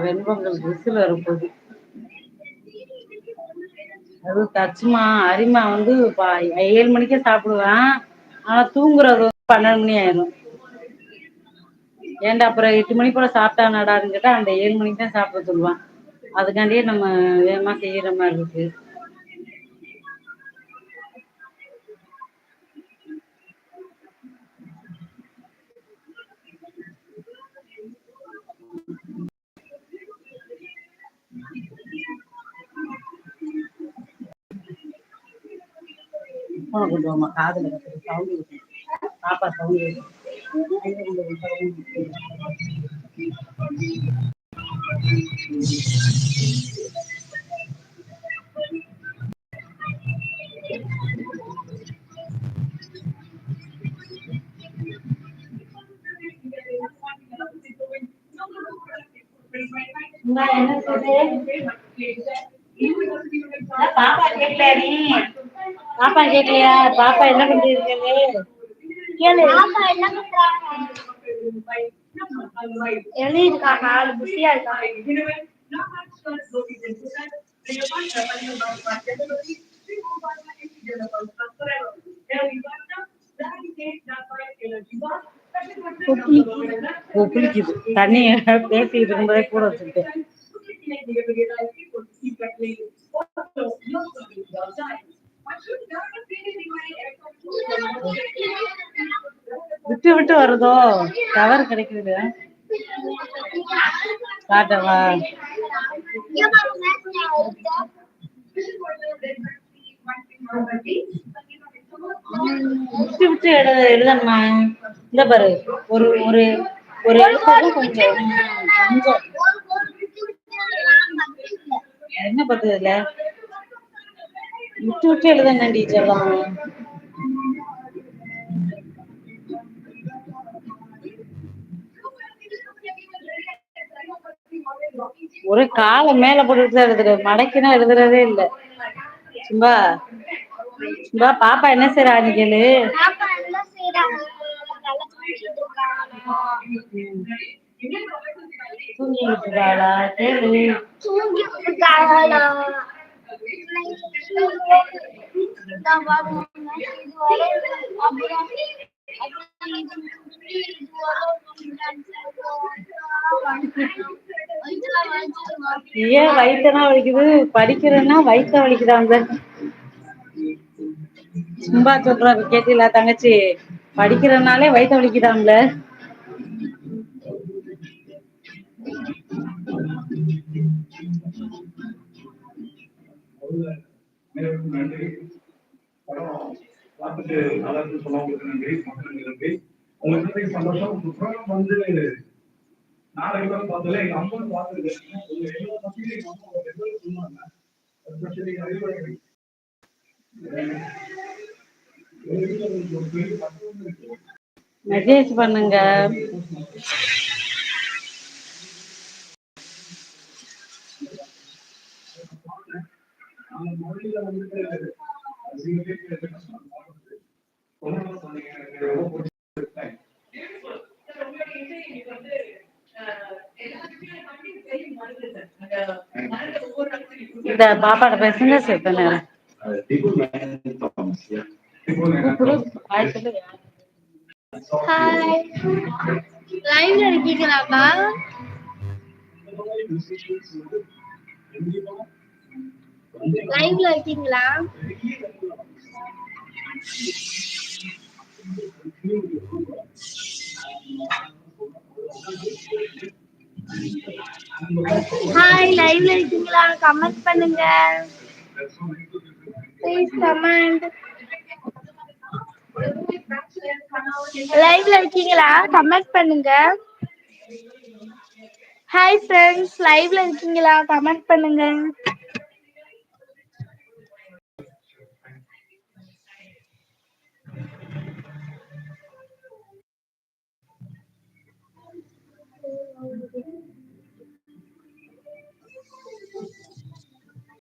வெண்பொங்கல் whistle வரப்போகுது. அது தச்சுமா அரிமா வந்து 7 மணிக்கே சாப்பிடுவேன். ஆனா தூங்குறது 12 மணி ஆயிரும். ஏன்டா அப்புறம் 8 மணி போல சாப்பிட்டானடான்னு கேட்டா அந்த 7 மணிக்கு தான் சாப்பிட சொல்லுவான். அதுக்காண்டியே நம்ம வேகமா செய்யற மாதிரி இருக்கு. கொண்டு காதுல சவுண்டு பாப்பா சவுண்டு. என்ன சொல்றே? பாப்பா கேட்கலையா நீ? பாப்பா கேட்கலையா? பாப்பா என்ன பண்ணிருக்கீங்க? எழுதிருக்காங்க, பிஸியா இருக்காங்க. புளிக்குது தண்ணி பேசிட்டு இருக்கும்போதே கூட வச்சுக்கிட்டேன். விட்டு விட்டு வருதோ டவர் கிடைக்குது. காட்டவா? விட்டு விட்டு எழுதணுமா? இந்த பாரு ஒரு ஒரு ஒரு எழுத்துக்கு கொஞ்சம் கொஞ்சம் என்ன பண்றதுல விட்டு விட்டு எழுதணும் டீச்சர்லாம். ஒரு காலை மேல போட்டுட்டு எழுதுறது, மடக்கினா எழுதுறதே இல்ல. சும்மா சும்மா பாப்பா என்ன செய்றான்னு கேளு. தூங்கிட்டு இருக்காளா? கேளு. ஏன் வயிற்றுனா வலிக்குது? படிக்கிறேன்னா வயிற்ற வலிக்குதாங்க. சும்மா சொல்றாரு கேட்டீங்களா தங்கச்சி? படிக்கிறதுனாலே வயிற்ற வலிக்குதாம்ல. நன்றி. பார்த்துட்டு நல்லா சொன்னவங்களுக்கு நன்றி, மக்களுக்கு நன்றி. உங்களுக்கு சந்தோஷம் வந்து நாளைக்கு பார்த்தல எங்க அம்மா பார்த்துருக்கேன். மெசேஜ் பண்ணுங்க. இந்த பாப்பாட்ட பேசுங்க சேர்த்தன. ஹாய், லைவ்ல இருக்கீங்களாப்பா? லைவ்ல இருக்கீங்களா? ஹாய், லைவ்ல இருக்கீங்களா? கமெண்ட் பண்ணுங்க. Please comment. லைவ்ல இருக்கீங்களா? கமெண்ட் பண்ணுங்க. ஹாய் ஃப்ரெண்ட்ஸ், லைவ்ல இருக்கீங்களா? கமெண்ட் பண்ணுங்க.